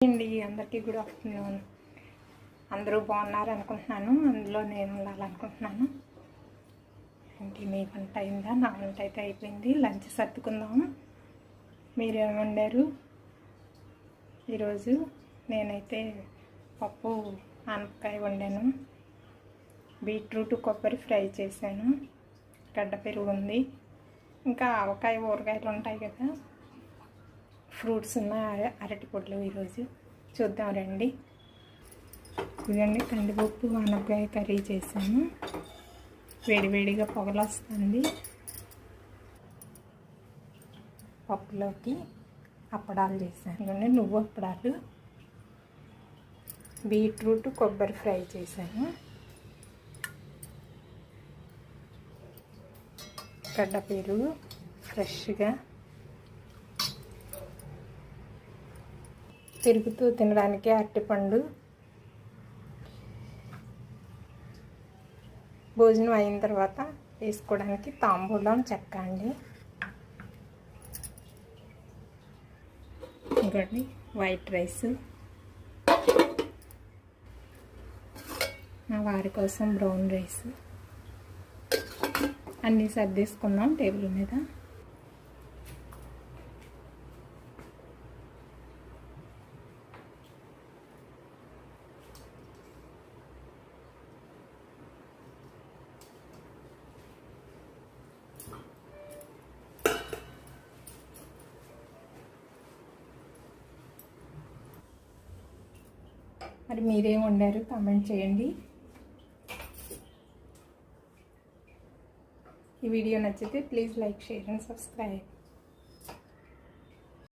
అండి అందరికీ good afternoon. అందరూ బాగున్నారు అనుకుంటున్నాను. అందులో నేను ఉండాలనుకుంటున్నాను. ఏంటి మీ వంట అయిందా? నా వంట అయితే అయిపోయింది. లంచ్ సర్దుకుందాము. మీరేమి వండారు ఈరోజు? నేనైతే పప్పు ఆనపకాయ వండాను, బీట్రూట్ కొబ్బరి ఫ్రై చేశాను, గడ్డ పెరుగు ఉంది, ఇంకా ఆవకాయ ఊరగాయలు ఉంటాయి కదా, ఫ్రూట్స్ ఉన్న అరటి పొట్లు. ఈరోజు చూద్దాం రండి. ఇదండి కందిపప్పు ఆనపకాయ కర్రీ చేశాను. వేడివేడిగా పొగలు వస్తుంది. పప్పులోకి అప్పడాలు చేశాను. ఇవన్నీ నువ్వు అప్పడాలు, బీట్రూట్ కొబ్బరి ఫ్రై చేశాను, గడ్డ పెరుగు ఫ్రెష్గా, పెరుగుతూ తినడానికి అరటిపండు. భోజనం అయిన తర్వాత వేసుకోవడానికి తాంబూలం చెక్క అండి. ఇంకోటి వైట్ రైస్, మా వారి కోసం బ్రౌన్ రైస్. అన్నీ సర్దేసుకున్నాం టేబుల్ మీద. మరి మీరేం వండారు కామెంట్ చేయండి. ఈ వీడియో నచ్చితే please like, share and subscribe.